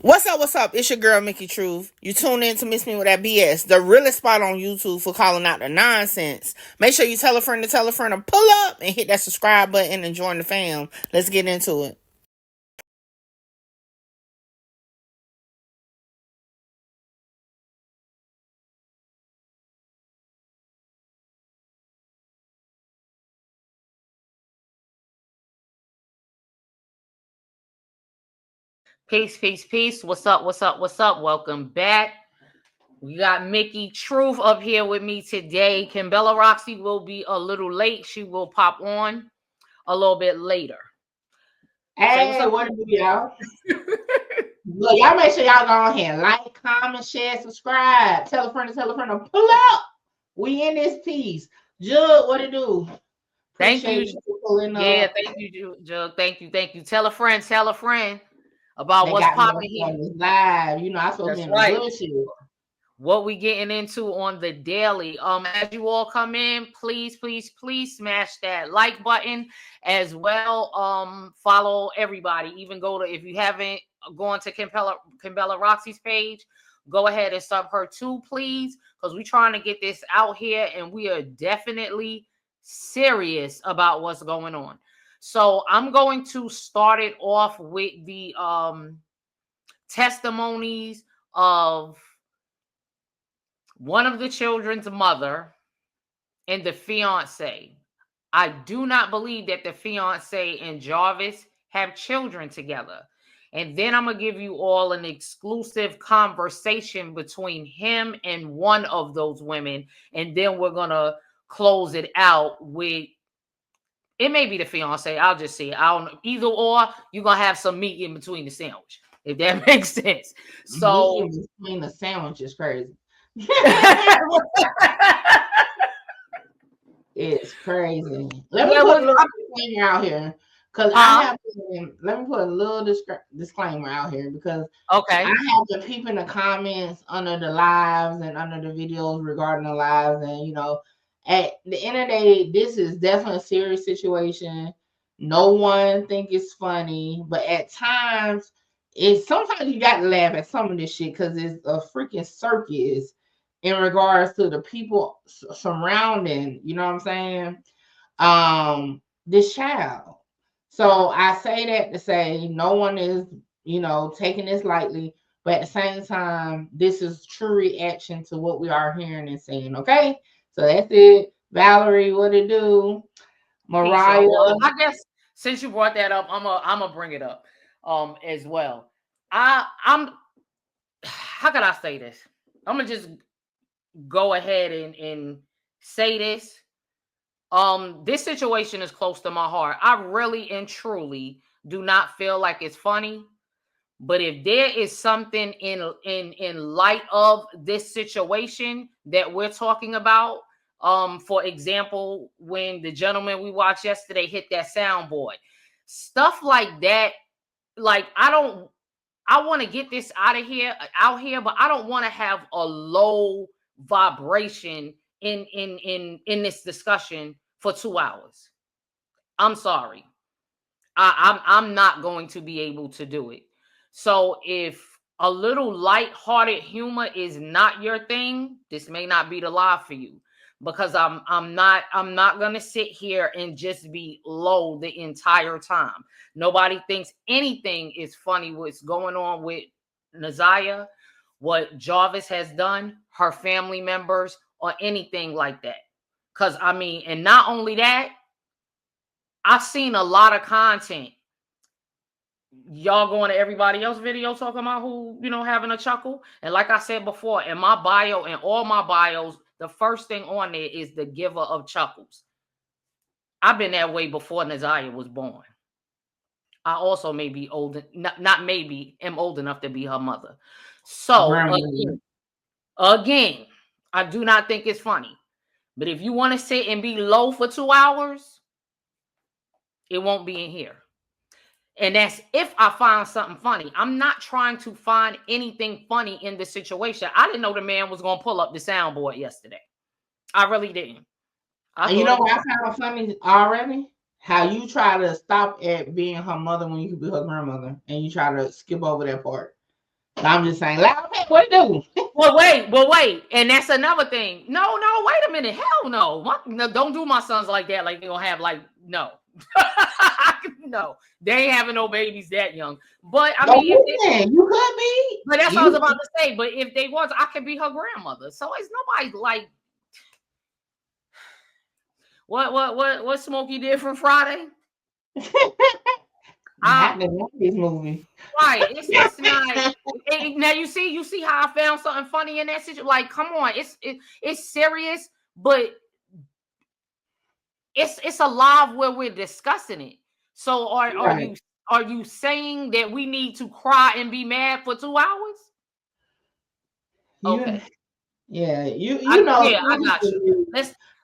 What's up? What's up? It's your girl, Mickey Truth. You tune in to Miss Me with that BS, the realest spot on YouTube for calling out the nonsense. Make sure you tell a friend to pull up and hit that subscribe button and join the fam. Let's get into it. Peace, peace, peace. What's up? What's up? What's up? Welcome back. We got Mickey Truth up here with me today. Kimbella Roxy will be a little late. She will pop on a little bit later. Hey, what do y'all? Look, y'all make sure y'all go on here, like, comment, share, subscribe. Tell a friend to pull up. We in this piece. Jug, what it do? Thank you. Yeah, thank you, Jug. Thank you. Tell a friend about what's popping here. Live. You know, I supposed to be in the bullshit. What we getting into on the daily. As you all come in, please smash that like button as well. Follow everybody. Even go to, if you haven't gone to Kimbella Roxy's page, go ahead and sub her too, please, because we're trying to get this out here and we are definitely serious about what's going on. So I'm going to start it off with the testimonies of one of the children's mother and the fiance. I do not believe that the fiance and Jarvis have children together. And then I'm going to give you all an exclusive conversation between him and one of those women. And then we're going to close it out with, it may be the fiance. I'll just see. I don't know. Either or, you're going to have some meat in between the sandwich, if that makes sense. So meat in between the sandwich is crazy. It's crazy. Let me put a little disclaimer out here, because let me put a little disclaimer out here, because I have to peep in the comments under the lives and under the videos regarding the lives, and you know, at the end of the day, this is definitely a serious situation. No one think it's funny, but at times, sometimes you got to laugh at some of this shit because it's a freaking circus in regards to the people surrounding, you know what I'm saying, this child. So I say that to say no one is, you know, taking this lightly, but at the same time, this is true reaction to what we are hearing and seeing. Okay, so that's it. Valerie, what it do? Mariah. I guess since you brought that up, I'm gonna bring it up as well. I'm how can I say this? I'm gonna just go ahead and say this. This situation is close to my heart. I really and truly do not feel like it's funny, but if there is something in light of this situation that we're talking about, for example, when the gentleman we watched yesterday hit that soundboard, stuff like that, like I want to get this out here, but I don't want to have a low vibration in this discussion for 2 hours. I'm sorry. I'm not going to be able to do it. So if a little light-hearted humor is not your thing, this may not be the live for you, because I'm not gonna sit here and just be low the entire time. Nobody thinks anything is funny what's going on with Naziah, what Jarvis has done, her family members, or anything like that. Because I mean, and not only that, I've seen a lot of content. Y'all going to everybody else's video talking about who, you know, having a chuckle. And like I said before, in my bio and all my bios, the first thing on there is the giver of chuckles. I've been that way before Naziah was born. I also may be old, not maybe, am old enough to be her mother. So again, I do not think it's funny. But if you want to sit and be low for 2 hours, it won't be in here. And that's if I find something funny. I'm not trying to find anything funny in the situation. I didn't know the man was going to pull up the soundboard yesterday. I really didn't. And you know what I found funny already? How you try to stop at being her mother when you could be her grandmother, and you try to skip over that part. I'm just saying, loud man, what do? Well, wait. And that's another thing. No, wait a minute. Hell no. No, don't do my sons like that. Like they're gonna have no. No, they ain't having no babies that young. But I mean, you could be. But that's what I was about to say. But if they was, I could be her grandmother. So it's nobody like what Smokey did from Friday. Not the 90s movie. Right. It's not. Now you see how I found something funny in that situation. Like, come on, it's serious, but it's a live where we're discussing it. So are you saying that we need to cry and be mad for 2 hours? Okay. Yeah, you know. Yeah, I got you.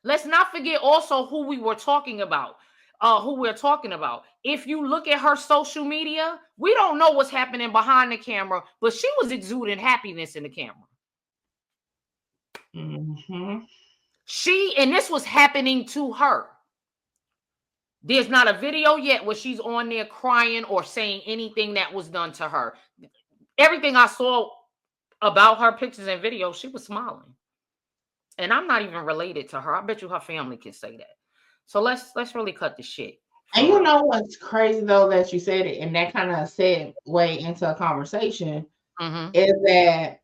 Let's not forget also who we were talking about. Who we're talking about. If you look at her social media, we don't know what's happening behind the camera, but she was exuding happiness in the camera. Mm-hmm. And this was happening to her. There's not a video yet where she's on there crying or saying anything that was done to her. Everything I saw about her pictures and videos, she was smiling. And I'm not even related to her. I bet you her family can say that. So let's really cut the shit. And you know what's crazy though that you said it, and that kind of segue into a conversation is that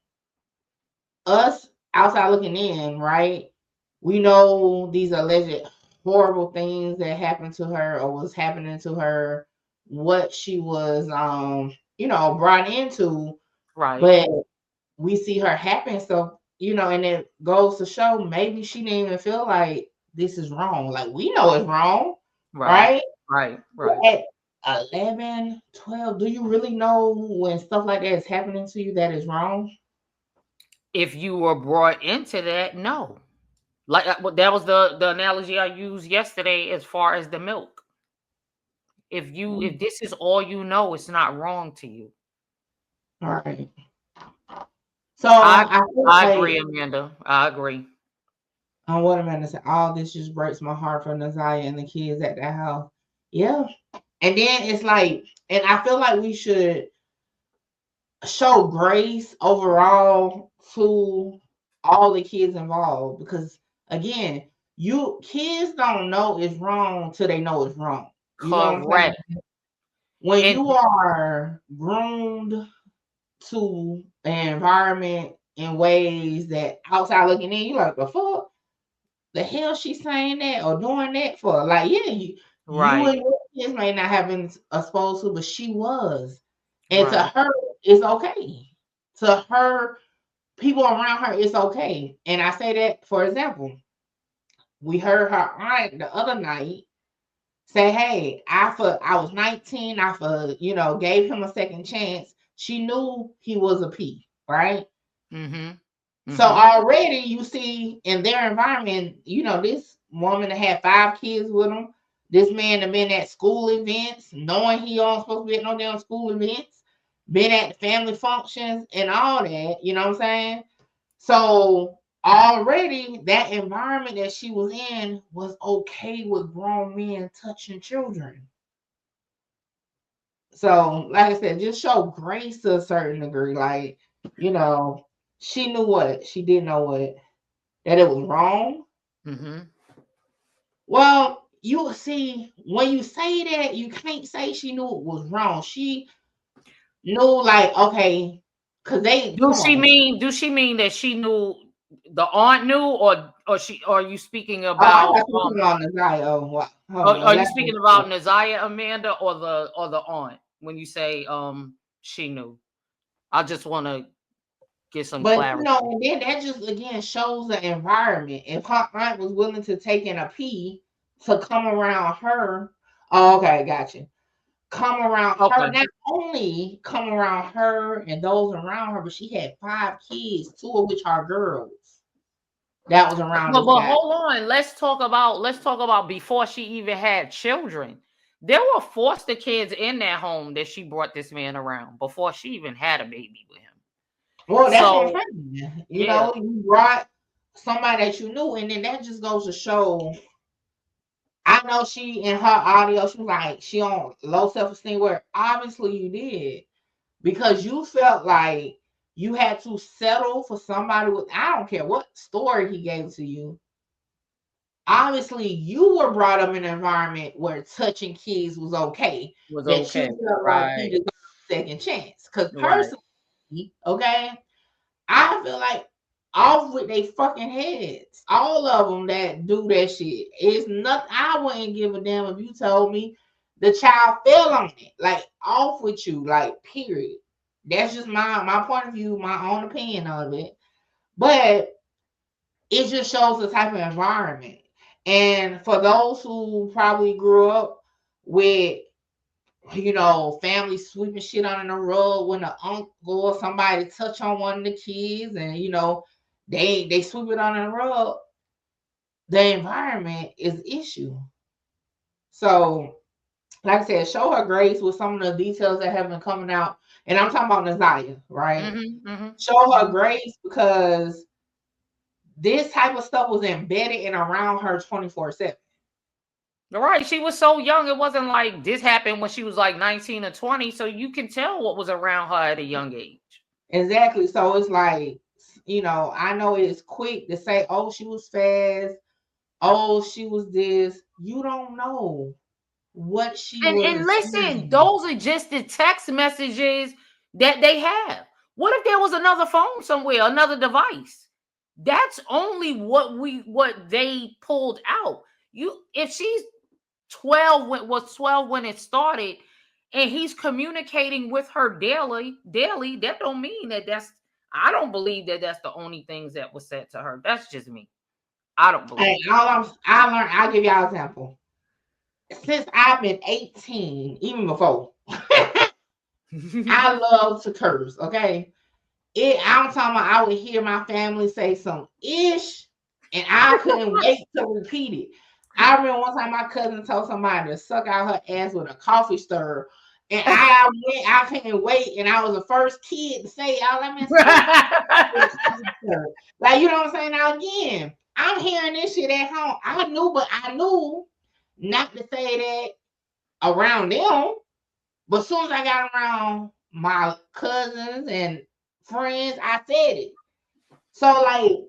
us outside looking in, right? We know these alleged horrible things that happened to her or was happening to her, what she was brought into, right? But we see her happy and stuff, and it goes to show maybe she didn't even feel like this is wrong. Like we know it's wrong, right? Right. At 11, 12, do you really know when stuff like that is happening to you that is wrong? If you were brought into that, no. Like that was the analogy I used yesterday as far as the milk. If this is all you know, it's not wrong to you. All right. So I agree, Amanda. I agree. On what Amanda said, all this just breaks my heart for Naziah and the kids at that house. Yeah. And then it's like, and I feel like we should show grace overall to all the kids involved, because again, kids don't know it's wrong till they know it's wrong. You know what I'm saying? When you are groomed to an environment in ways that outside looking in, you're like, the fuck? The hell she's saying that or doing that for? Like, yeah, you and your kids may not have been exposed to, but she was. And to her, it's okay. To her, people around her, it's okay. And I say that, for example, we heard her aunt the other night say, hey, I was 19, gave him a second chance. She knew he was a P, right? So already you see in their environment, this woman that had 5 kids with him, this man that been at school events, knowing he wasn't supposed to be at no damn school events, been at family functions and all that, you know what I'm saying? So already that environment that she was in was okay with grown men touching children. So, like I said, just show grace to a certain degree. Like, she knew what? She didn't know what? That it was wrong? Well, you see, when you say that, you can't say she knew it was wrong. She knew, like, okay, because they... Do she mean that she knew, the aunt knew, or are you speaking about... Naziah. Are you speaking about Naziah, Amanda, or the aunt when you say she knew? I just want to get some clarity. And then that just again shows the environment. If her aunt was willing to take in a pee to come around her, okay, gotcha. Come around her, not only come around her and those around her, but she had 5 kids, 2 of which are girls. That was around. But hold on, let's talk about before she even had children. There were foster kids in that home that she brought this man around before she even had a baby with him. Well, that's what I'm saying. You brought somebody that you knew, and then that just goes to show. I know she in her audio, she was like, she on low self-esteem, where obviously you did. because you felt like you had to settle for somebody with, I don't care what story he gave to you. Obviously, you were brought up in an environment where touching kids was okay. You felt like he deserved a second chance. Because personally, okay, I feel like off with their fucking heads. All of them that do that shit. It's nothing. I wouldn't give a damn if you told me the child fell on it. Like, off with you. Like, period. That's just my point of view, my own opinion of it. But it just shows the type of environment. And for those who probably grew up with, you know, family sweeping shit under the rug when the uncle or somebody touch on one of the kids, and you know, they sweep it under the rug, the environment is the issue. So, like I said, show her grace with some of the details that have been coming out. And I'm talking about Naziah, right? Show her grace because this type of stuff was embedded in around her 24/7. Right. She was so young. It wasn't like this happened when she was like 19 or 20. So you can tell what was around her at a young age. Exactly. So it's like, you know, I know it's quick to say, oh, she was fast. Oh, she was this. You don't know what she was. And listen, those are just the text messages that they have. What if there was another phone somewhere, another device? That's only what they pulled out. If she's 12 when it started, and he's communicating with her daily, that don't mean I don't believe that that's the only things that was said to her. That's just me. I don't believe. Hey, I'll give y'all an example. Since I've been 18, even before, I love to curse. Okay, I'm talking about I would hear my family say some ish, and I couldn't wait to repeat it. I remember one time my cousin told somebody to suck out her ass with a coffee stirrer, and I couldn't wait, and I was the first kid to say, "Y'all let me like, you know what I'm saying?" Now again, I'm hearing this shit at home. I knew not to say that around them. But as soon as I got around my cousins and friends, I said it. So, like,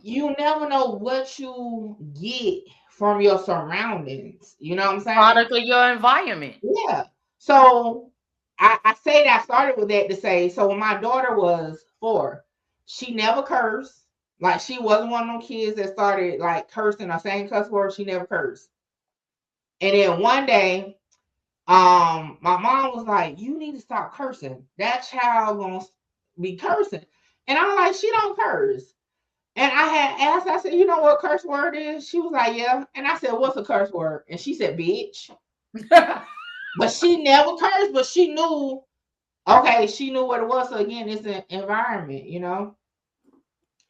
you never know what you get from your surroundings. You know what I'm saying? Product of your environment. Yeah. So I say that I started with that to say, so when my daughter was 4, she never cursed. Like, she wasn't one of those kids that started like cursing or saying cuss words. She never cursed. And then one day, my mom was like, you need to stop cursing. That child gonna be cursing. And I'm like, she don't curse. And I had asked, I said, you know what curse word is? She was like, yeah. And I said, what's a curse word? And she said, bitch. But she never cursed, but she knew, okay, she knew what it was. So again, it's an environment, you know?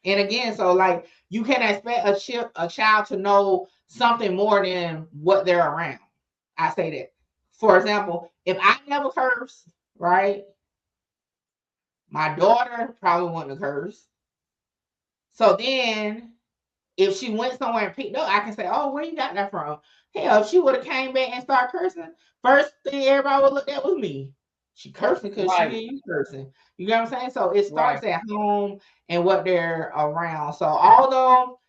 And again, so like, you can expect a child to know something more than what they're around. I say that. For example, if I never curse, right? My daughter probably wouldn't curse. So then, if she went somewhere and picked up, I can say, oh, where you got that from? Hell, if she would have came back and started cursing, first thing everybody would look at was me. She cursing because she didn't use cursing. You know what I'm saying? So it starts at home and what they're around. So although,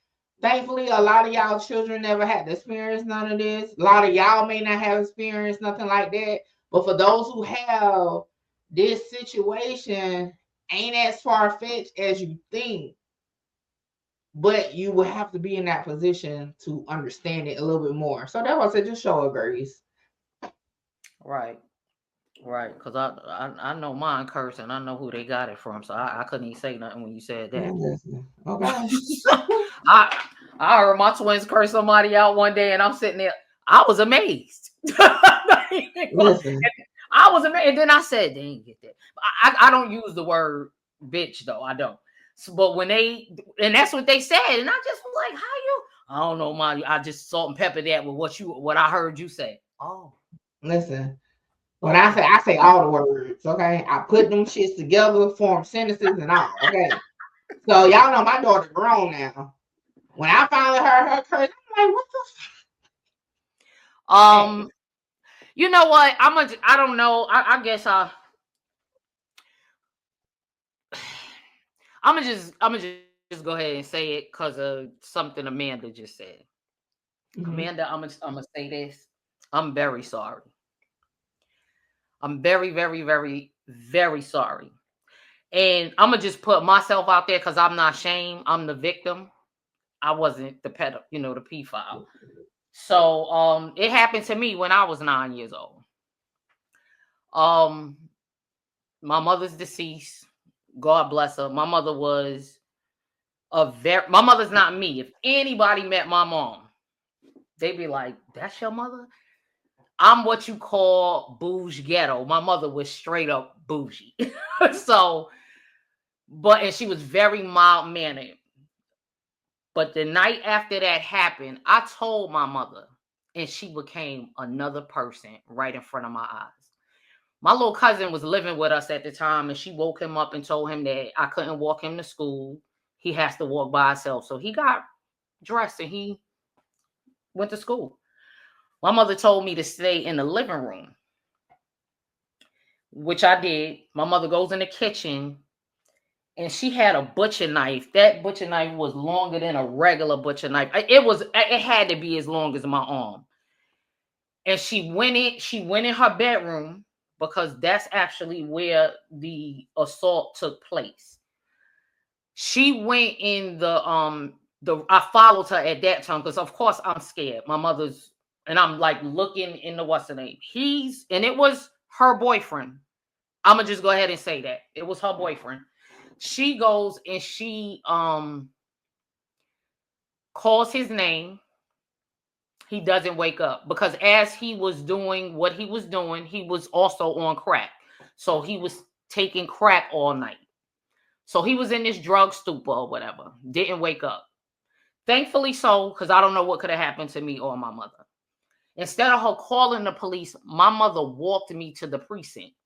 thankfully, a lot of y'all children never had to experience none of this. A lot of y'all may not have experienced nothing like that. But for those who have, this situation ain't as far-fetched as you think. But you will have to be in that position to understand it a little bit more. So that's why I said, just show her grace. Right. Because I know mine curse and I know who they got it from. So I couldn't even say nothing when you said that. Okay. I heard my twins curse somebody out one day and I'm sitting there. I was amazed. I was amazed. And then I said, they ain't get that. I don't use the word bitch though. I don't. So, but when and that's what they said, and I just was like, "How you?" I don't know, Molly. I just salt and pepper that with what I heard you say. Oh, listen. When I say all the words, okay. I put them shits together, form sentences, and all. Okay. So y'all know my daughter grown now. When I finally heard her curse, I'm like, "What the?" You know what? I don't know. I guess I'm gonna just go ahead and say it because of something Amanda just said. Amanda, I'm gonna say this. I'm very sorry. I'm very, very, very, very sorry. And I'm gonna just put myself out there because I'm not ashamed. I'm the victim. I wasn't the the pedophile. So it happened to me when I was 9 years old. My mother's deceased. God bless her. My mother's not me. If anybody met my mom, they'd be like, "That's your mother?" I'm what you call bougie ghetto. My mother was straight up bougie. So, and she was very mild mannered. But the night after that happened, I told my mother, and she became another person right in front of my eyes. My little cousin was living with us at the time, and she woke him up and told him that I couldn't walk him to school. He has to walk by himself. So he got dressed and he went to school. My mother told me to stay in the living room, which I did. My mother goes in the kitchen and she had a butcher knife. That butcher knife was longer than a regular butcher knife. It had to be as long as my arm. And she went in her bedroom because that's actually where the assault took place. She went in I followed her at that time because of course I'm scared. My mother's, and I'm like looking in the what's the name. It was her boyfriend. I'm gonna just go ahead and say that. It was her boyfriend. She goes and she calls his name. He doesn't wake up because as he was doing what he was doing, he was also on crack. So he was taking crack all night. So he was in this drug stupor or whatever. Didn't wake up. Thankfully so, because I don't know what could have happened to me or my mother. Instead of her calling the police, my mother walked me to the precinct.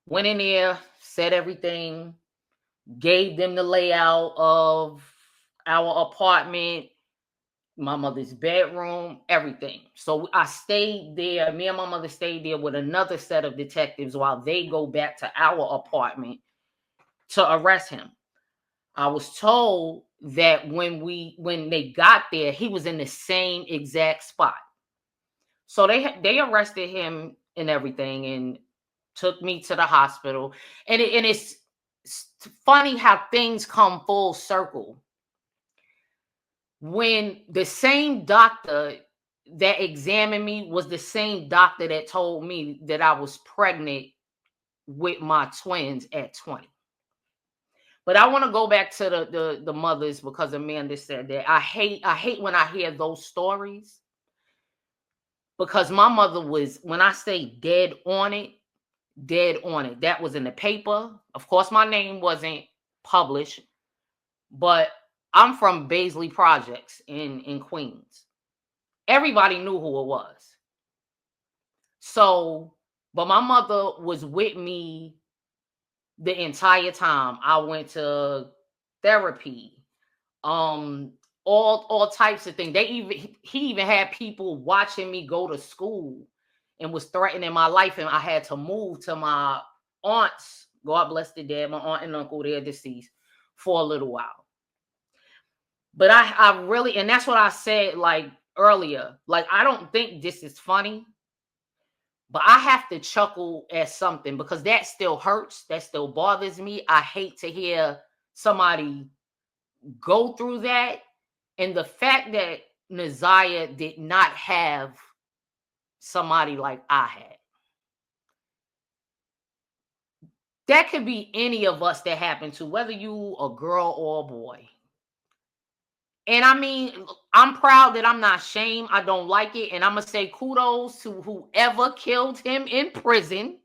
Went in there, said everything, gave them the layout of our apartment, my mother's bedroom, everything. So I stayed there. Me and my mother stayed there with another set of detectives while they go back to our apartment to arrest him. I was told that when they got there, he was in the same exact spot. So they arrested him and everything and took me to the hospital. And it's funny how things come full circle. When the same doctor that examined me was the same doctor that told me that I was pregnant with my twins at 20. But I want to go back to the mothers because Amanda said that. I hate when I hear those stories because my mother was, when I say dead on it. That was in the paper. Of course, my name wasn't published, but I'm from Baisley Projects in Queens. Everybody knew who it was. So, but my mother was with me the entire time. I went to therapy, all types of things. He even had people watching me go to school and was threatening my life, and I had to move to my aunt's. God bless the dead. My aunt and uncle, they're deceased, for a little while. But I really, and that's what I said like earlier. Like, I don't think this is funny, but I have to chuckle at something because that still hurts. That still bothers me. I hate to hear somebody go through that. And the fact that Naziah did not have somebody like I had. That could be any of us that happened to, whether you a girl or a boy. And I mean, I'm proud that I'm not ashamed. I don't like it. And I'm going to say kudos to whoever killed him in prison.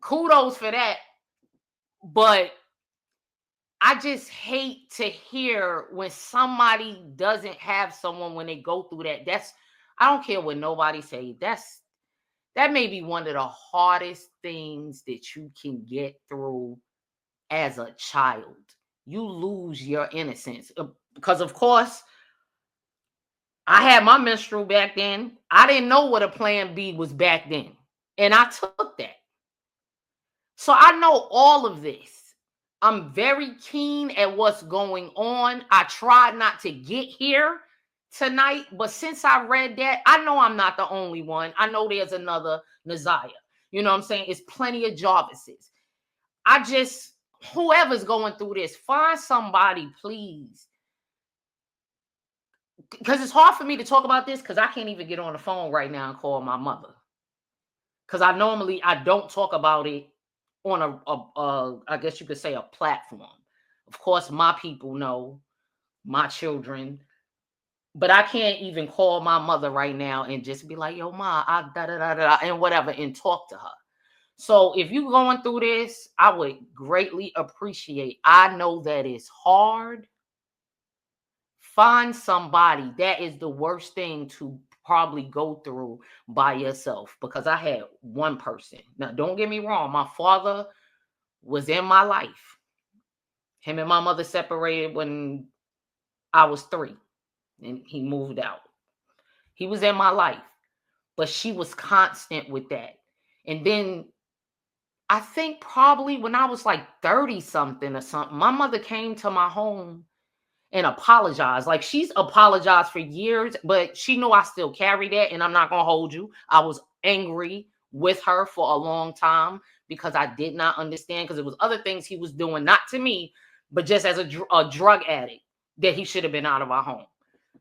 Kudos for that. But I just hate to hear when somebody doesn't have someone when they go through that. I don't care what nobody say. That may be one of the hardest things that you can get through as a child. You lose your innocence. Because, of course, I had my menstrual back then. I didn't know what a plan B was back then. And I took that. So I know all of this. I'm very keen at what's going on. I tried not to get here tonight, but since I read that, I know I'm not the only one. I know there's another Naziah. You know what I'm saying? It's plenty of Jarvises. Whoever's going through this, find somebody, please. Because it's hard for me to talk about this because I can't even get on the phone right now and call my mother. Because I don't talk about it on I guess you could say a platform. Of course, my people know, my children, but I can't even call my mother right now and just be like, yo, ma, and whatever, and talk to her. So if you're going through this, I would greatly appreciate. I know that it's hard. Find somebody. That is the worst thing to probably go through by yourself, because I had one person. Now, don't get me wrong. My father was in my life. Him and my mother separated when I was 3 and he moved out. He was in my life, but she was constant with that. And then I think probably when I was like 30 something or something, my mother came to my home and apologized. Like, she's apologized for years, but she knew I still carry that. And I'm not going to hold you. I was angry with her for a long time because I did not understand, because it was other things he was doing, not to me, but just as a drug addict, that he should have been out of our home.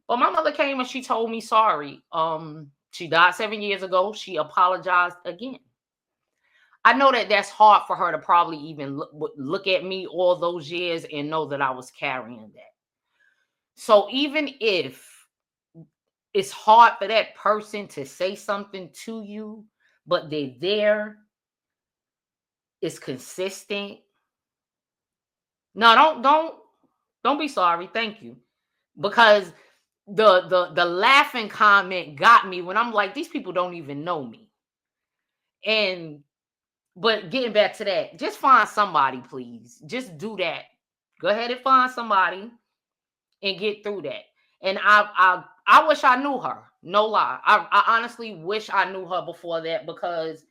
But my mother came and she told me sorry. She died 7 years ago. She apologized again. I know that that's hard for her to probably even look at me all those years and know that I was carrying that. So even if it's hard for that person to say something to you, but they're there, it's consistent. No, don't be sorry. Thank you. Because the laughing comment got me when I'm like, these people don't even know me. But getting back to that, just find somebody, please. Just do that. Go ahead and find somebody and get through that. And I wish I knew her. No lie. I honestly wish I knew her before that, because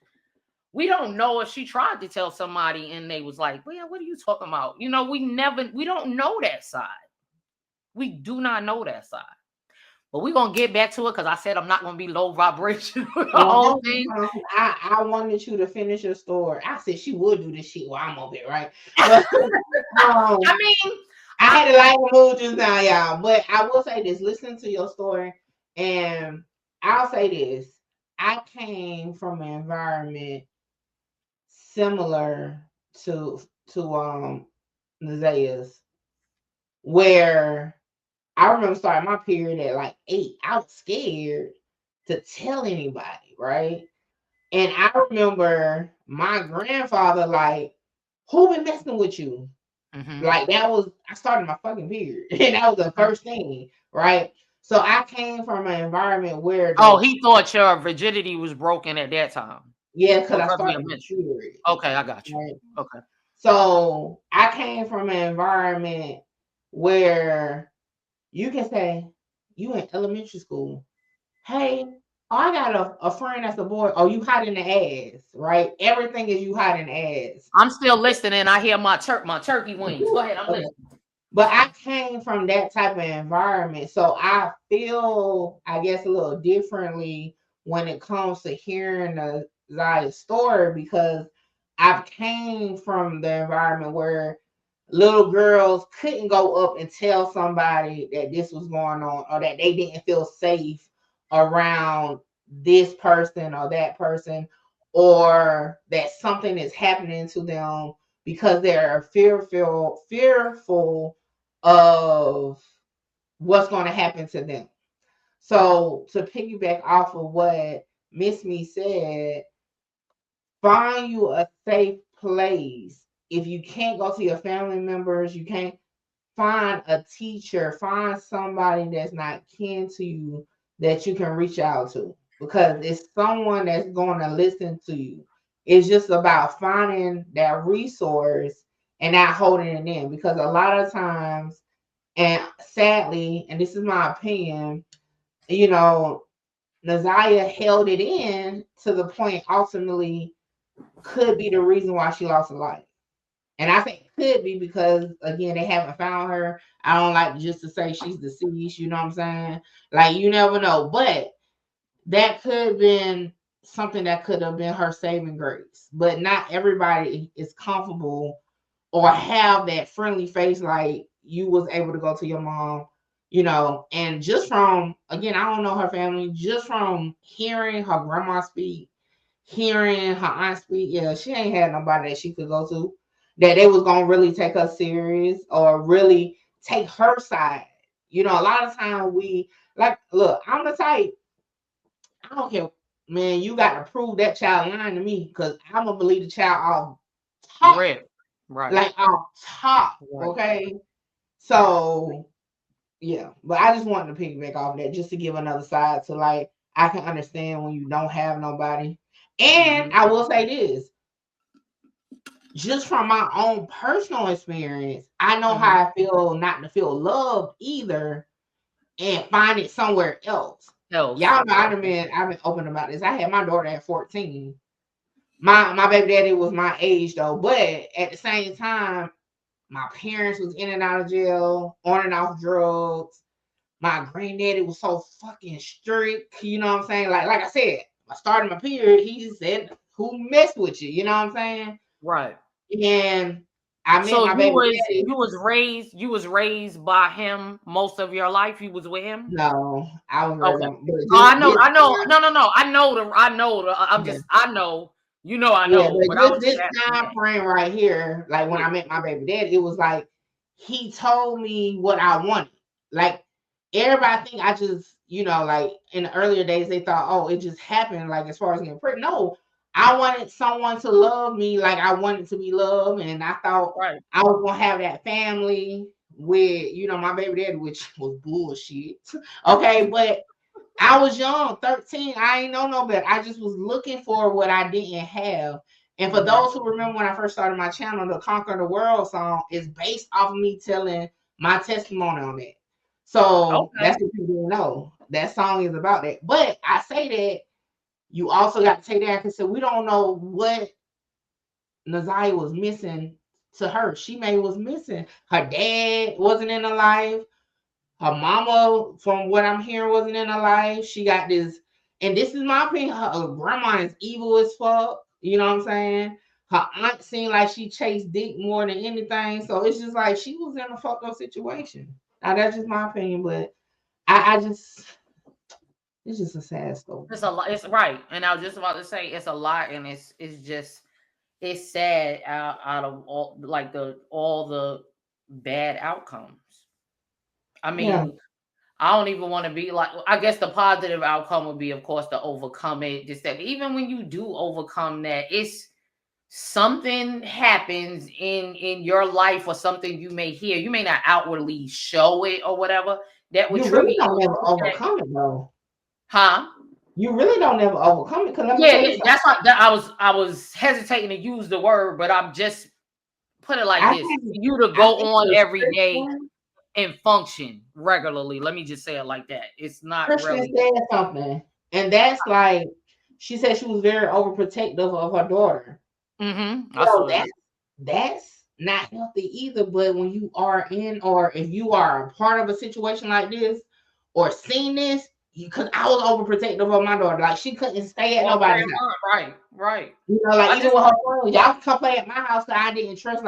we don't know if she tried to tell somebody and they was like, well, what are you talking about? You know, we don't know that side. We do not know that side. But we're going to get back to it, because I said I'm not going to be low vibration with the whole thing. I wanted you to finish your story. I said she would do this shit while I'm over here, right? But, I mean, I had to like move just now, y'all. But I will say this. Listen to your story. And I'll say this. I came from an environment similar to Naziah's, where I remember starting my period at like 8. I was scared to tell anybody, right? And I remember my grandfather like, who been messing with you? Mm-hmm. Like, I started my fucking period. And that was the first thing, right? So I came from an environment where he thought your virginity was broken at that time. Yeah, because I started my period. Okay, I got you. Right? Okay. So I came from an environment where you can say, you in elementary school, hey, I got a friend that's a boy. Oh, you hot in the ass, right? Everything is you hot in the ass. I'm still listening. I hear my turkey wings. Go ahead, I'm listening. But I came from that type of environment, so I feel, I guess, a little differently when it comes to hearing the Zay's story, because I've came from the environment where little girls couldn't go up and tell somebody that this was going on, or that they didn't feel safe around this person or that person, or that something is happening to them, because they're fearful of what's going to happen to them. So to piggyback off of what Miss Me said, find you a safe place. If you can't go to your family members, you can't, find a teacher, find somebody that's not kin to you that you can reach out to, because it's someone that's going to listen to you. It's just about finding that resource and not holding it in, because a lot of times, and sadly, and this is my opinion, you know, Naziah held it in to the point ultimately could be the reason why she lost her life. And I think could be because, again, they haven't found her. I don't like just to say she's deceased, you know what I'm saying? Like, you never know. But that could have been something that could have been her saving grace. But not everybody is comfortable or have that friendly face like you was able to go to your mom, you know. And just from, again, I don't know her family, just from hearing her grandma speak, hearing her aunt speak, yeah, she ain't had nobody that she could go to that they was gonna really take her serious or really take her side. You know, a lot of times we like, look, I'm the type, I don't care, man, you got to prove that child lying to me because I'm gonna believe the child off top. Right. Like off top. Right. Okay. So yeah, but I just wanted to piggyback off that just to give another side to, like, I can understand when you don't have nobody. And I will say this, just from my own personal experience, I know how I feel not to feel loved either and find it somewhere else. Y'all know I've been open about this. I had my daughter at 14. My baby daddy was my age though, but at the same time, my parents was in and out of jail, on and off drugs. My granddaddy was so fucking strict, you know what I'm saying? Like I said, I started my period, he said, who messed with you? You know what I'm saying? Right. And I met my baby daddy. You was raised by him most of your life. You was with him? No, I was raised I know. No. I know. You know I know. Yeah, but this time frame right here, like when I met my baby daddy, it was like he told me what I wanted. Like everybody think I just, you know, like in the earlier days they thought, oh, it just happened, like as far as getting pregnant. No, I wanted someone to love me like I wanted to be loved, and I thought I was gonna have that family with, you know, my baby daddy, which was bullshit. Okay, but I was young, 13. I ain't know no better. I just was looking for what I didn't have. And for those who remember when I first started my channel, the Conquer the World song is based off of me telling my testimony on it. So that's what you didn't know. That song is about that. But I say that you also got to take that because we don't know what Naziah was missing to her. She maybe was missing. Her dad wasn't in her life. Her mama, from what I'm hearing, wasn't in her life. She got this, and this is my opinion, her grandma is evil as fuck. You know what I'm saying? Her aunt seemed like she chased dick more than anything. So it's just like she was in a fucked up situation. Now that's just my opinion, but I just, it's just a sad story. It's a lot. It's right. And I was just about to say it's a lot, and it's sad out of all the bad outcomes. I mean, I don't even want to be like, I guess the positive outcome would be, of course, to overcome it. Just that even when you do overcome that, it's something happens in your life or something you may hear. You may not outwardly show it or whatever. That would really don't ever overcome it though. Huh? You really don't ever overcome it. That's why I was hesitating to use the word, but I'm just put it like this: for you to go on every day and function regularly. Let me just say it like that. It's not Christian really said something, and that's like she said she was very overprotective of her daughter. So that's not healthy either. But when you are in, or if you are a part of a situation like this, or seen this, because I was overprotective of my daughter, like she couldn't stay at nobody's house. Right. You know, like even with her friends, y'all can come play at my house because I didn't trust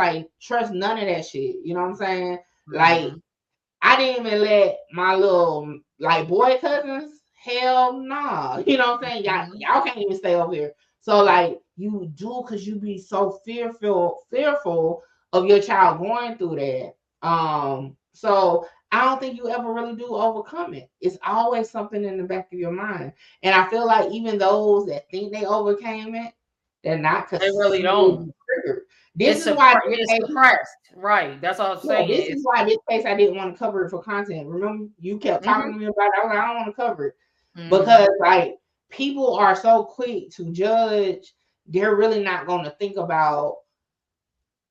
none of that shit. You know what I'm saying? Like I didn't even let my little like boy cousins. Hell nah. You know what I'm saying? Y'all can't even stay over here. So like you do because you be so fearful of your child going through that. So I don't think you ever really do overcome it. It's always something in the back of your mind. And I feel like even those that think they overcame it, they're not, because they really don't. This is why it's suppressed. Right. That's all I'm saying. This is why this case I didn't want to cover it for content. Remember, you kept talking to me about it. I was like, I don't want to cover it. Because like people are so quick to judge, they're really not going to think about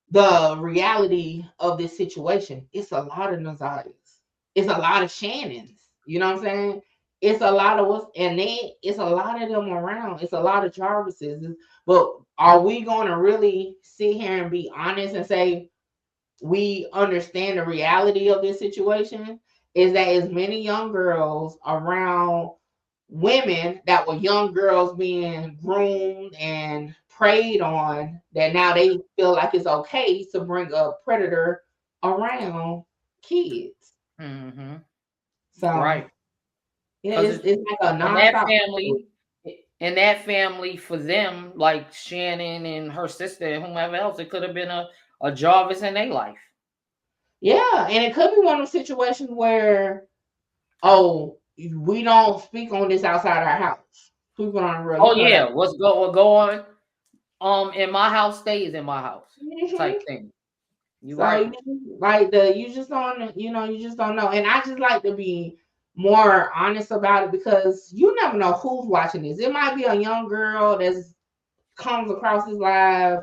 the reality of this situation. It's a lot of Naziahs. It's a lot of Shannons. You know what I'm saying? it's a lot of us, and then it's a lot of them around. It's a lot of Jarvises. But are we going to really sit here and be honest and say we understand the reality of this situation? Is that as many young girls around women that were young girls being groomed and preyed on, that now they feel like it's okay to bring a predator around kids. Mm-hmm. So right. Yeah, it's like a nonstop. In that family, for them, like Shannon and her sister and whomever else, it could have been a Jarvis in their life. Yeah, and it could be one of those situations where, oh, we don't speak on this outside our house. People aren't really. Oh yeah, what's go on? In my house stays in my house, type thing. You right. Like you just don't, you just don't know. And I just like to be more honest about it, because you never know who's watching this. It might be a young girl that's comes across this live,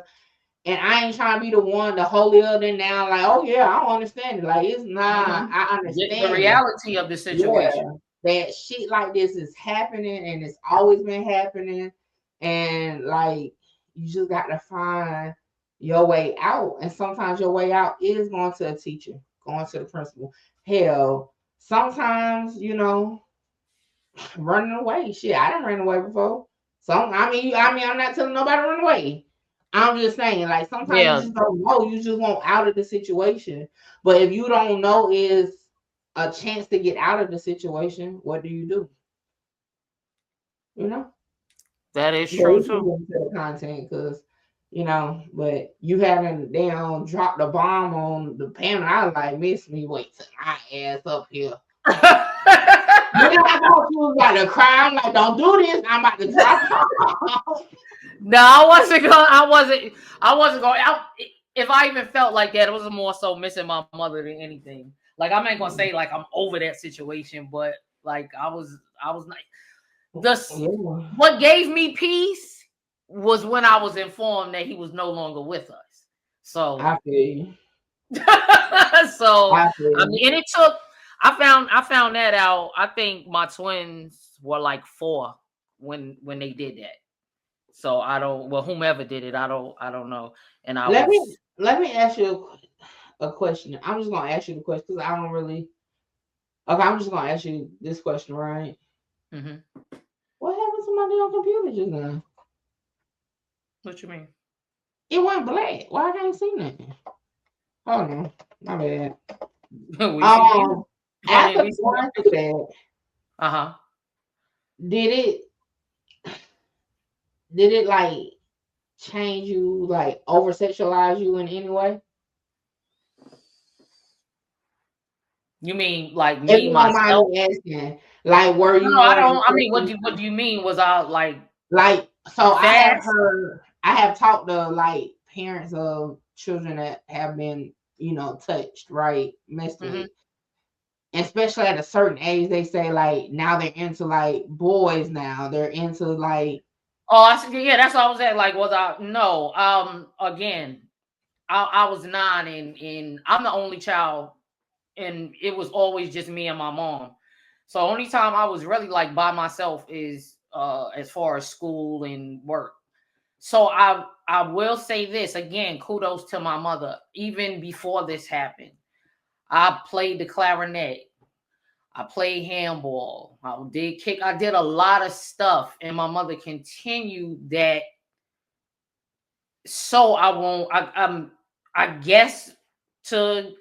and I ain't trying to be the one to hold it up and down like, oh yeah, I don't understand it. Like, it's not. I understand the reality of the situation. Yeah, that shit like this is happening, and it's always been happening, and like you just got to find your way out. And sometimes your way out is going to a teacher, going to the principal. Hell, sometimes running away. Shit, I didn't run away before. So I mean, I'm not telling nobody to run away. I'm just saying, like, sometimes you just don't know. You just want out of the situation. But if you don't know is a chance to get out of the situation, what do you do? That is true too. The content, because but you haven't damn dropped a bomb on the panel. I was like, MissMeWit to my ass up here. I thought you was about to cry. I'm like, don't do this. I'm about to drop. No, I wasn't going. If I even felt like that, it was more so missing my mother than anything. Like, I'm not gonna say like I'm over that situation, but like I was like, what gave me peace was when I was informed that he was no longer with us. So I feel you. So I mean, and it took. I found that out. I think my twins were like 4 when they did that. So I don't. Well, whomever did it, I don't know. And let me ask you a question. I'm just gonna ask you the question because I don't really. Okay, I'm just gonna ask you this question, right? Mm-hmm. What happened to my damn computer just now? What you mean? It went black. Why I can't see nothing? Hold on, my bad. After going through that, did it like change you, like over sexualize you in any way? You mean like me myself? Asking, like, were you? No, I don't. I mean, what do you mean? Was I like? So fast? I have talked to like parents of children that have been, touched, right, messed with. Especially at a certain age, they say like now they're into like boys. Now they're into like. Oh, yeah, that's what I was at. Like, was I? No. Again, I was 9, and I'm the only child, and it was always just me and my mom. So only time I was really like by myself is as far as school and work. So I will say this again, kudos to my mother. Even before this happened, I played the clarinet. I played handball. I did a lot of stuff, and my mother continued that. So I guess to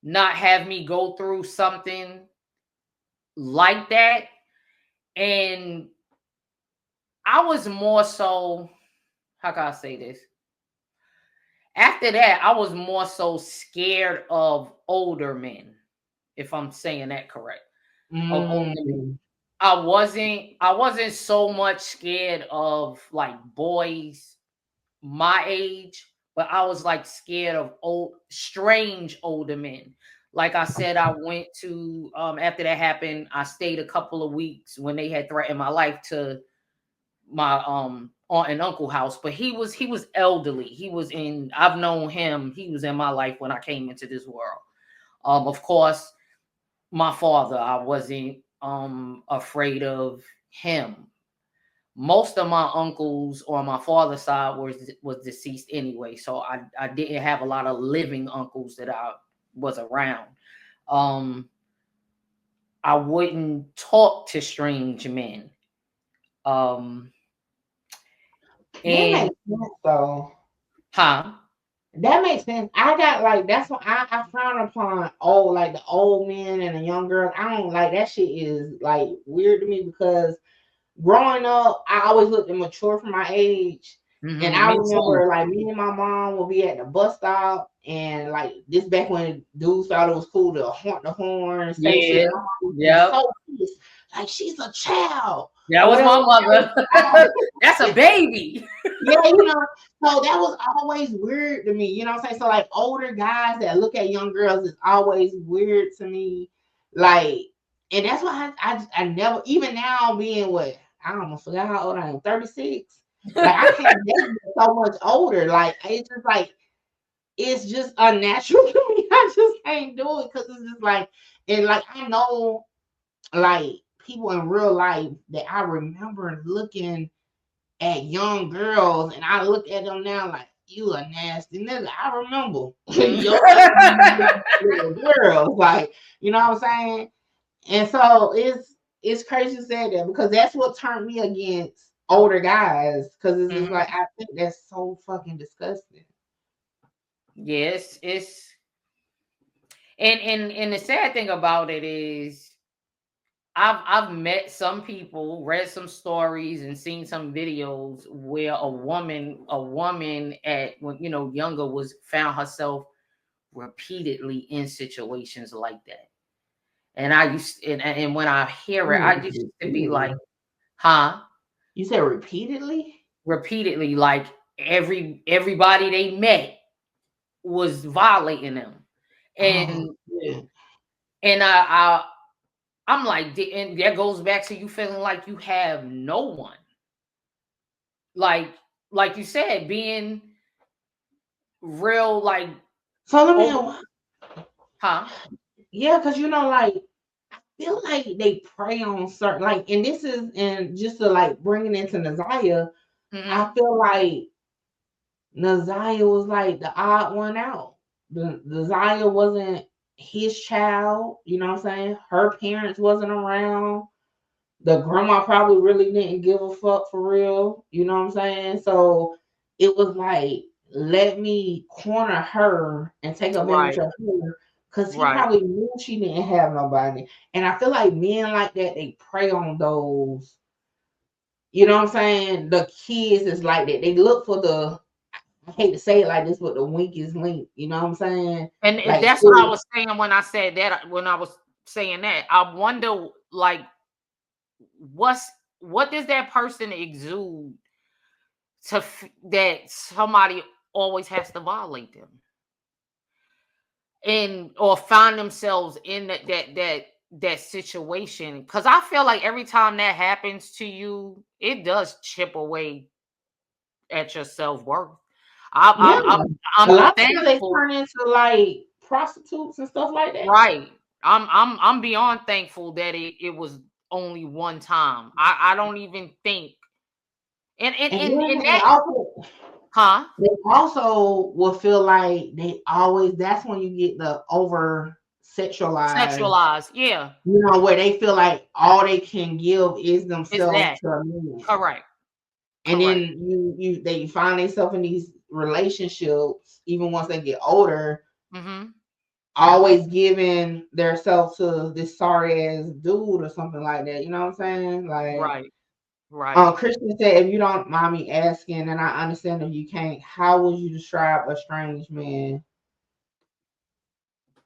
not have me go through something like that. And I was more so, how can I say this? After that, I was more so scared of older men, if I'm saying that correct. Of older men. I wasn't so much scared of like boys my age, but I was like scared of strange older men. Like I said, I went to after that happened, I stayed a couple of weeks when they had threatened my life to my aunt and uncle house. But he was elderly. I've known him. He was in my life when I came into this world. Of course, my father, I wasn't afraid of him. Most of my uncles on my father's side was deceased anyway, so I didn't have a lot of living uncles that I was around. I wouldn't talk to strange men. And that makes sense, though. Huh? That makes sense. I got like that's what I frown upon like the old men and the young girls. I don't like that shit is like weird to me because growing up, I always looked mature for my age. Mm-hmm. And I remember like me and my mom would be at the bus stop and like this back when dudes thought it was cool to honk the horn, say shit. Yeah. So pissed. Like she's a child. That was my mother. That's a baby. Yeah, you know, so that was always weird to me. You know what I'm saying? So like older guys that look at young girls is always weird to me. Like, and that's why I never, even now being what, I almost forgot how old I am, 36. Like I can't date so much older. Like it's just unnatural to me. I just can't do it because it's just like, and like I know like people in real life that I remember looking at young girls, and I look at them now like you a nasty nigga. I remember your girls, like you know what I'm saying. And so it's crazy to say that because that's what turned me against older guys because it's just like I think that's so fucking disgusting. Yes, it's and the sad thing about it is I've met some people, read some stories, and seen some videos where a woman at younger was found herself repeatedly in situations like that. And I used and when I hear it, I used to be like, huh? You said repeatedly? Repeatedly, like everybody they met was violating them. And and I'm like, and that goes back to you feeling like you have no one. Like you said, being real, like. So let me. Huh? Yeah, because like I feel like they prey on certain and this is and just to like bring it into Naziah, I feel like Naziah was like the odd one out. Naziah wasn't his child, you know what I'm saying? Her parents wasn't around. The grandma probably really didn't give a fuck for real, you know what I'm saying? So it was like, let me corner her and take advantage of her because he probably knew she didn't have nobody. And I feel like men like that, they prey on those, you know what I'm saying? The kids is like that. They look for I hate to say it like this, but the weakest link, you know what I'm saying? And like, that's what I was saying when I said that, when I was saying that. I wonder, like, what does that person exude that somebody always has to violate them? And or find themselves in that situation, because I feel like every time that happens to you, it does chip away at your self-worth. I'm a lot of people, they turn into like prostitutes and stuff like that. Right. I'm beyond thankful that it was only one time. I don't even think and that also, huh? They also will feel like that's when you get the over sexualized, yeah. You know, where they feel like all they can give is themselves to a man. Correct. And then they find themselves in these relationships, even once they get older, always giving themselves to this sorry ass dude or something like that. You know what I'm saying? Like, right. Christian said, if you don't mind me asking, and I understand if you can't, how would you describe a strange man?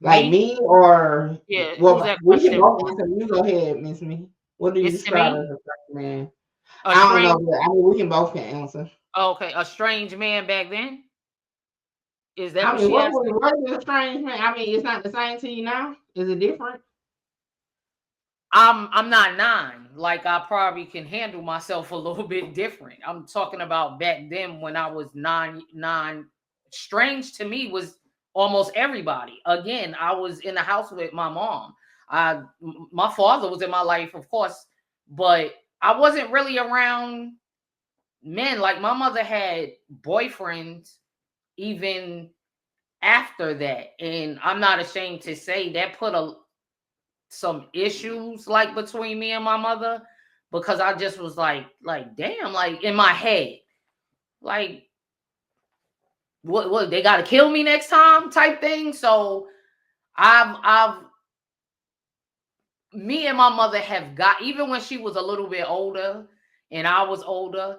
Like me or well, we can both answer. You go ahead, Miss Me. What do you describe as a strange man? I don't know, but I mean we can both answer. Okay, a strange man back then? Is that what is a strange man? I mean, it's not the same to you now. Is it different? I'm not 9. Like, I probably can handle myself a little bit different. I'm talking about back then when I was 9. Strange to me was almost everybody. Again, I was in the house with my mom. My father was in my life, of course, but I wasn't really around men. Like my mother had boyfriends even after that, and I'm not ashamed to say that put some issues like between me and my mother, because I just was like damn, like in my head, like what they got to kill me next time type thing. So me and my mother have got, even when she was a little bit older and I was older,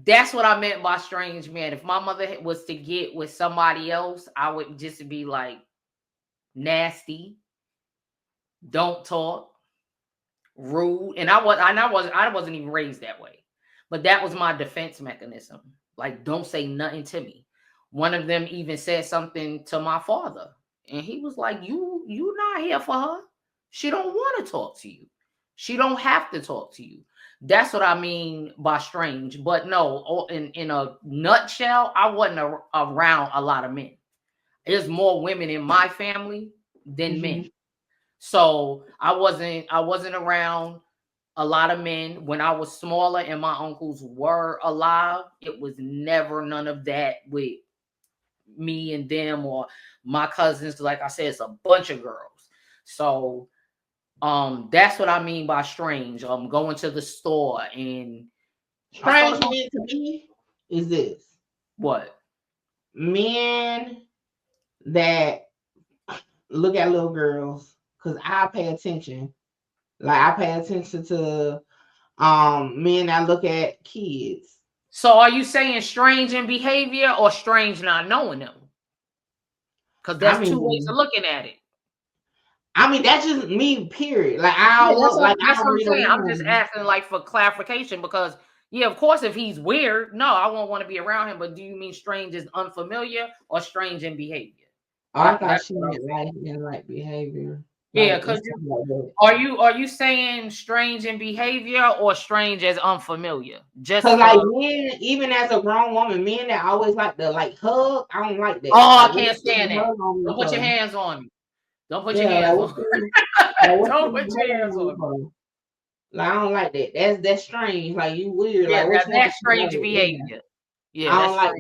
that's what I meant by strange man. If my mother was to get with somebody else, I would just be like nasty, don't talk, rude. And I wasn't even raised that way. But that was my defense mechanism. Like, don't say nothing to me. One of them even said something to my father. And he was like, you not here for her. She don't want to talk to you. She don't have to talk to you. That's what I mean by strange. But no, in a nutshell, I wasn't around a lot of men. There's more women in my family than men. So I wasn't around a lot of men. When I was smaller and my uncles were alive, it was never none of that with me and them or my cousins. Like I said, it's a bunch of girls. So that's what I mean by strange. Going to the store and strange men to me is this. What? Men that look at little girls, because I pay attention. Like I pay attention to men that look at kids. So are you saying strange in behavior or strange not knowing them? Because that's two ways of looking at it. I mean, that's just me, period. Like that's what I'm saying. I'm just asking like for clarification, because yeah, of course, if he's weird, no, I won't want to be around him. But do you mean strange is unfamiliar or strange in behavior? I thought she meant like behavior. Yeah, because are you saying strange in behavior or strange as unfamiliar? Just like men, even as a grown woman, men that always like to like hug, I don't like that. Oh, I can't stand that. Don't put your hands on me. Don't put your hands on me. Don't put your hands on me. Like, I don't like that. That's strange. Like you weird. Yeah, like that's strange behavior. Yeah, I don't like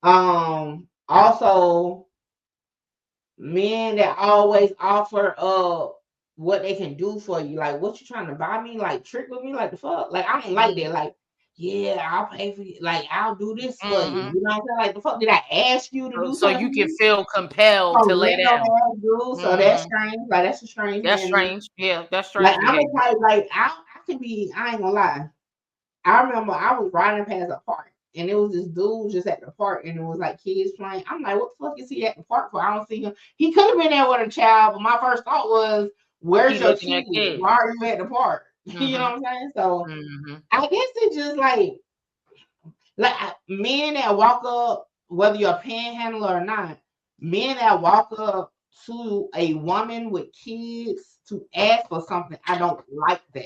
that. Also, men that always offer what they can do for you. Like, what you trying to buy me? Like, trick with me? Like the fuck? Like, I don't like that. Like, yeah, I'll pay for you. Like, I'll do this for you. You know what I'm saying? Like, the fuck did I ask you to do? So you can feel compelled to lay down. So that's strange. Like, that's a strange. That's strange. Yeah, that's strange. Like, I'm a type. Like, I can be. I ain't gonna lie. I remember I was riding past a park, and it was this dude just at the park, and it was like kids playing. I'm like, what the fuck is he at the park for? I don't see him. He could have been there with a child, but my first thought was, where's your kid? Why are you at the park? You know what I'm saying? So I guess it's just like men that walk up, whether you're a panhandler or not, men that walk up to a woman with kids to ask for something, I don't like that.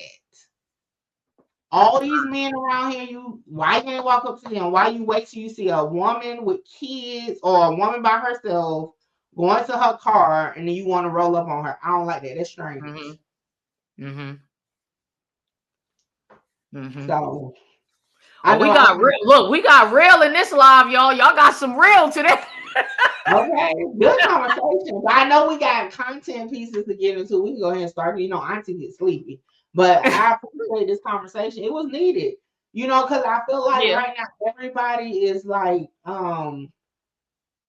All these men around here, why you ain't walk up to them? Why you wait till you see a woman with kids or a woman by herself going to her car and then you want to roll up on her? I don't like that. That's strange. So we got real in this live, y'all. Y'all got some real today. Okay, good conversation. But I know we got content pieces to get into. We can go ahead and start. You know, Auntie gets sleepy. But I appreciate this conversation. It was needed, you know, because I feel like right now everybody is like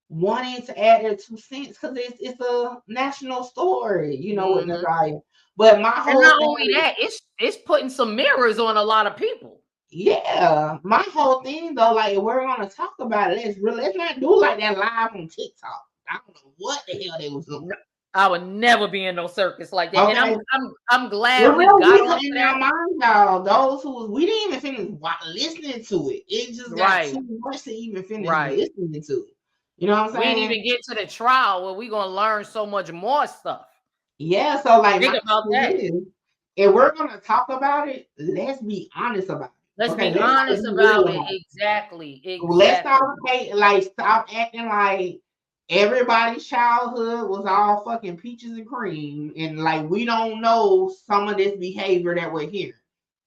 wanting to add their 2 cents because it's a national story, you know, with Natalia. But my whole not only that, it's putting some mirrors on a lot of people. Yeah, my whole thing though, like we're gonna talk about it. Let's not do like that live on TikTok. I don't know what the hell they was doing. I would never be in no circus like that. Okay. And I'm glad we got on our mind, y'all. Those who we didn't even finish listening to it. It just got too much to even finish listening to it. You know what I'm saying? We didn't even get to the trial where we're gonna learn so much more stuff. Yeah, so like think about that. If we're gonna talk about it, let's be honest about it. Let's be honest about it. Exactly. Let's stop acting like everybody's childhood was all fucking peaches and cream, and like we don't know some of this behavior that we're hearing.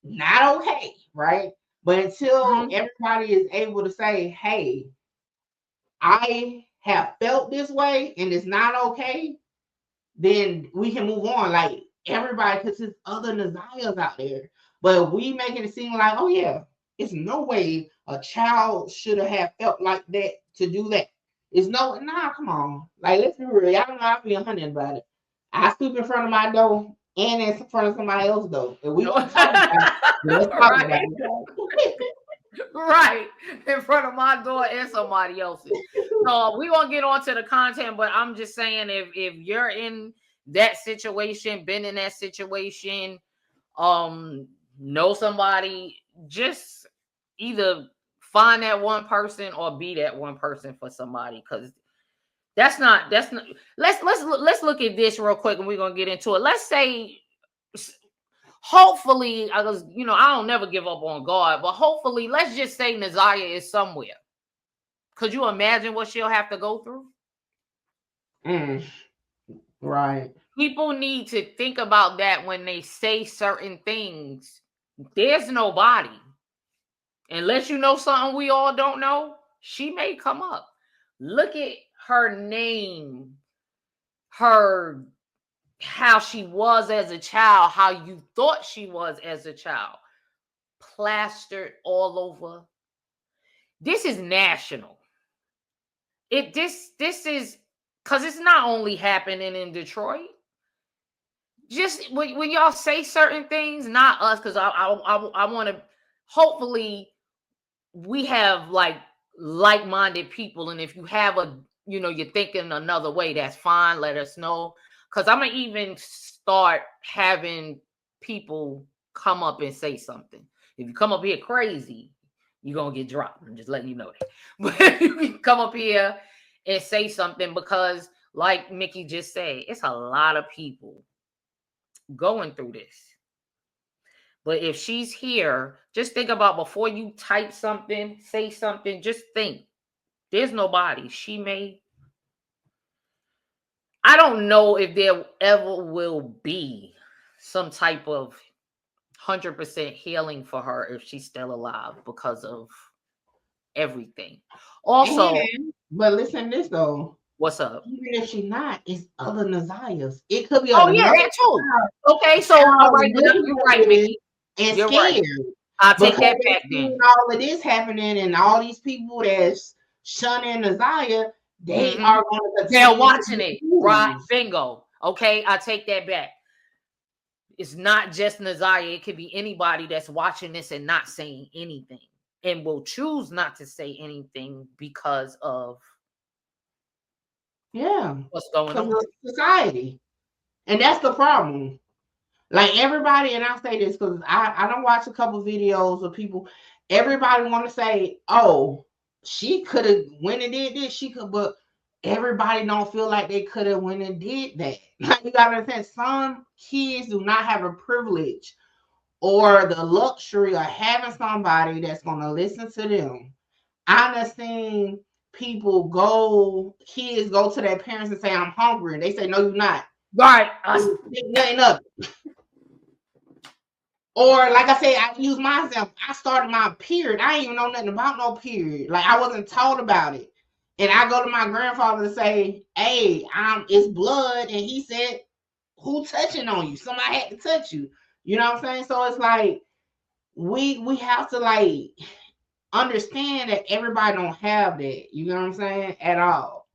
Not okay, right? But until everybody is able to say, hey, I have felt this way and it's not okay, then we can move on. Like everybody, because there's other Nazayas out there. But we making it seem like, oh yeah, it's no way a child should have felt like that to do that. It's come on. Like, let's be real. Y'all know I'll be 100 about it. I sleep in front of my door and in front of somebody else's door. If we want to talk about it, let's talk about it. Right, in front of my door and somebody else's. So we won't get on to the content, but I'm just saying, if you're in that situation, been in that situation, know somebody, just either find that one person or be that one person for somebody, because that's not let's look at this real quick and we're gonna get into it. Let's say, hopefully, I don't never give up on God, but hopefully, let's just say Nazaya is somewhere. Could you imagine what she'll have to go through? Right. People need to think about that when they say certain things. There's nobody. Unless you know something we all don't know, she may come up. Look at her name, how she was as a child, how you thought she was as a child. Plastered all over. This is national. This is, because it's not only happening in Detroit. Just when y'all say certain things, not us, because I want to, hopefully we have like-minded people, and if you have you're thinking another way, that's fine, let us know, because I'm gonna even start having people come up and say something. If you come up here crazy, you're gonna get dropped. I'm just letting you know that. But you can come up here and say something, because like Mickey just said, it's a lot of people going through this. But if she's here, just think about, before you type something, say something, just think, there's nobody. I don't know if there ever will be some type of 100% healing for her if she's still alive, because of everything. Also, but listen to this though. What's up? Even if she's not, it's other Nazayas. It could be. Oh yeah, that too. Okay, so all right, you're right, Mickey. And you're scared. Right. I'll take that back then. All of this happening, and all these people that's shunning Nazaya, they are going to. They're watching it, right? Bingo. Okay, I take that back. It's not just Nazaya. It could be anybody that's watching this and not saying anything, and will choose not to say anything because of what's going on in society. And that's the problem. Like everybody, and I say this because I don't watch a couple videos of people. Everybody want to say, oh, she could have went and did this. She could, but everybody don't feel like they could have went and did that. Like, you gotta understand, some kids do not have a privilege or the luxury of having somebody that's gonna listen to them. I done seen kids go to their parents and say, I'm hungry. And they say, no, you're not. Right. Nothing up. Or like I said, I use myself. I started my period. I didn't even know nothing about no period. Like, I wasn't taught about it. And I go to my grandfather to say, hey, it's blood. And he said, who touching on you? Somebody had to touch you. You know what I'm saying? So it's like, we have to like understand that everybody don't have that. You know what I'm saying? At all.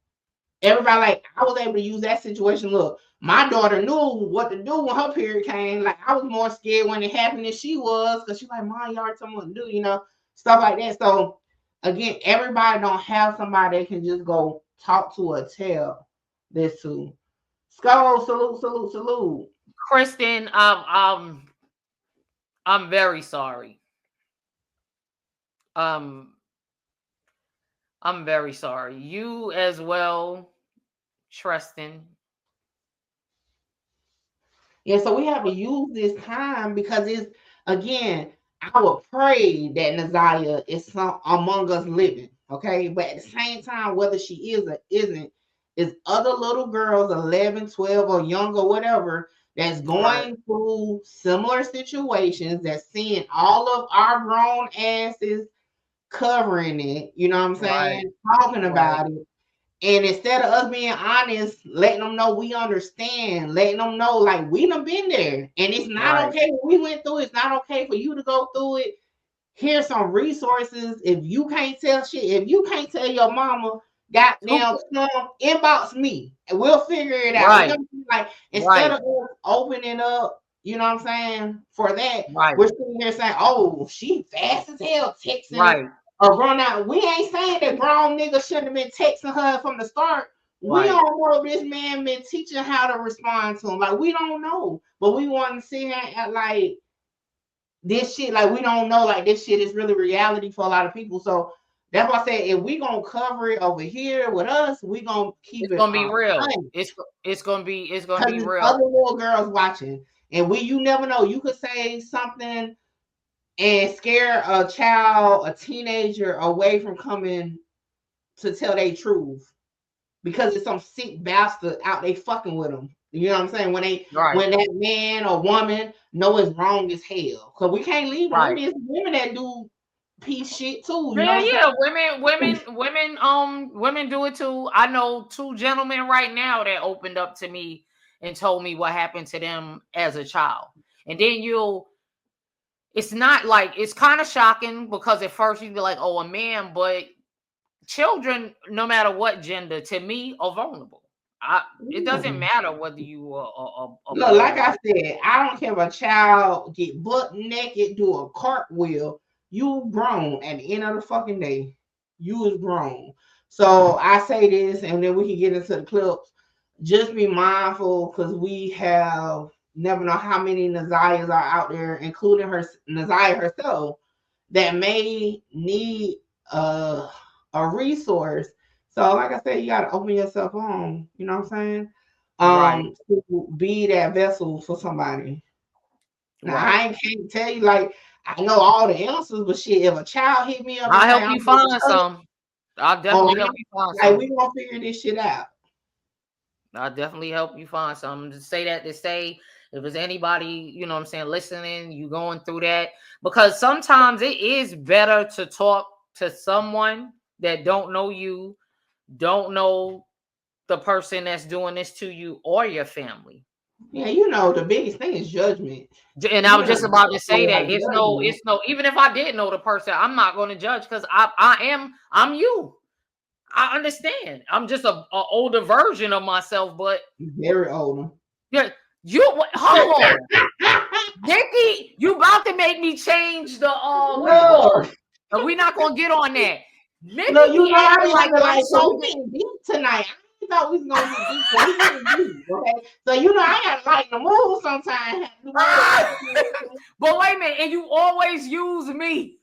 Everybody, like, I was able to use that situation. Look, my daughter knew what to do when her period came. Like, I was more scared when it happened than she was, because she's like, Mom, you already told me what to do, stuff like that. So again, everybody don't have somebody that can just go talk to or tell this to. Skull, salute. Kristen, I'm very sorry. I'm very sorry. You as well, Tristan. Yeah, so we have to use this time, because it's, again, I would pray that Nazaya is among us living, okay? But at the same time, whether she is or isn't, It's other little girls, 11, 12, or younger, whatever, that's going through similar situations, that's seeing all of our grown asses covering it, you know what I'm saying? Talking about it. And instead of us being honest, letting them know we understand, letting them know like we done been there. And it's not okay what we went through. It's not okay for you to go through it. Here's some resources. If you can't tell shit, if you can't tell your mama, goddamn, inbox me and we'll figure it out. You know what I'm saying? Like instead of us opening up, you know what I'm saying, for that, we're sitting here saying, oh, she fast as hell texting. Or grown out. We ain't saying that grown niggas shouldn't have been texting her from the start. We don't know if this man been teaching how to respond to him. Like we don't know, but we want to sit here and act like this shit. Like we don't know. Like this shit is really reality for a lot of people. So that's why I said if we gonna cover it over here with us, we gonna keep it. Gonna be real. It's gonna be real. Other little girls watching, and you never know. You could say something and scare a child, a teenager, away from coming to tell their truth because it's some sick bastard out there fucking with them. You know what I'm saying? When that man or woman know it's wrong as hell, because we can't leave them. There's women that do piece shit too. Women do it too. I know 2 gentlemen right now that opened up to me and told me what happened to them as a child, and then it's not like, it's kind of shocking because at first you'd be like, oh, a man, but children, no matter what gender, to me, are vulnerable. It doesn't matter whether you are look, like I said, I don't care if a child get butt naked, do a cartwheel. You grown at the end of the fucking day. You was grown. So I say this, and then we can get into the clips. Just be mindful because we have never know how many Nazias are out there, including Nazia herself, that may need a resource. So, like I said, you gotta open yourself on. You know what I'm saying? To be that vessel for somebody. Now, I can't tell you like I know all the answers, but shit, if a child hit me up, I'll help you find some. I'll definitely help you find some. Like we gonna figure this shit out. I'll definitely help you find something. To say that, to say if there's anybody, you know what I'm saying, listening, you going through that, because sometimes it is better to talk to someone that don't know you, don't know the person that's doing this to you or your family. Yeah, you know, the biggest thing is judgment. And I was just about to say that it's no, even if I did know the person, I'm not going to judge because I'm you. I understand. I'm just a older version of myself, but very old. Yeah. Hold on, Nikki, you about to make me change the no. We're not gonna get on that. Nikki, no, you know I so deep tonight. I thought we was gonna be deep. Okay, so you know I gotta lighten the mood sometimes. But wait a minute, and you always use me.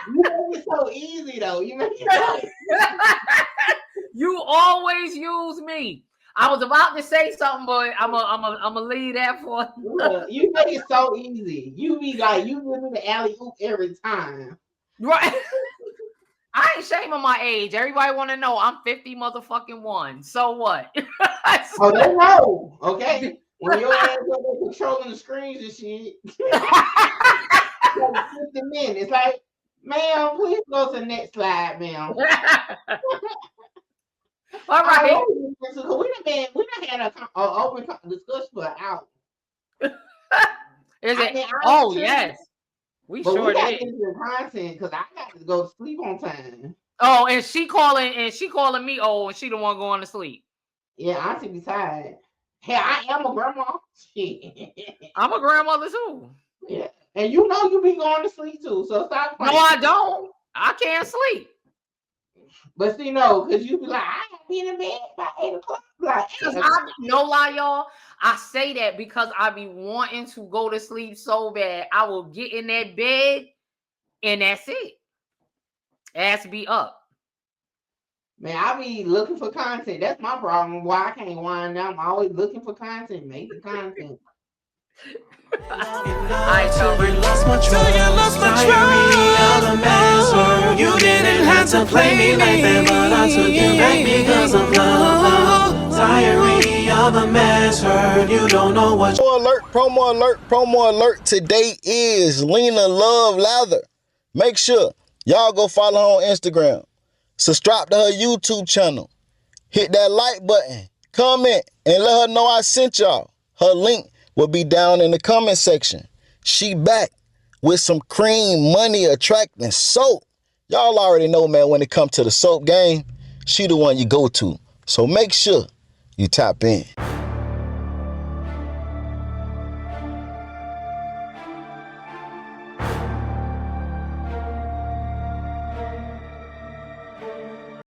You make it so easy though. You make it so you always use me. I was about to say something, but I'm a leave that for you make it so easy. You be like, you give me the alley oop every time. Right. I ain't shaming my age. Everybody want to know I'm 50 motherfucking 1. So what? Oh, they know. Okay. When your ass up there controlling the screens and shit. 50 minutes. Like, ma'am, please go to the next slide, ma'am. All right. We done had an open discussion for an hour. Is it? Oh, yes. We sure did. Content because I got to go to sleep on time. Oh, and she calling me old, and she the one going to sleep. Yeah, I should be tired. Hey, I am a grandma. I'm a grandmother too. Yeah, and you know you be going to sleep too. So stop playing. No, I don't. I can't sleep. But see, no, because you be like, I gotta be in bed by 8 o'clock. Like, no lie, y'all. I say that because I be wanting to go to sleep so bad. I will get in that bed and that's it. Ass be up. Man, I be looking for content. That's my problem. Why I can't wind down. I'm always looking for content. Make the content. You didn't have to play me like that, but I took you back because of love. is heard, you don't know what. Promo alert. Today is Lena Love Lather. Make sure y'all go follow her on Instagram. Subscribe to her YouTube channel. Hit that like button. Comment and let her know I sent y'all. Her link will be down in the comment section. She back with some cream money attracting soap. Y'all already know, man, when it comes to the soap game, she the one you go to. So make sure you tap in.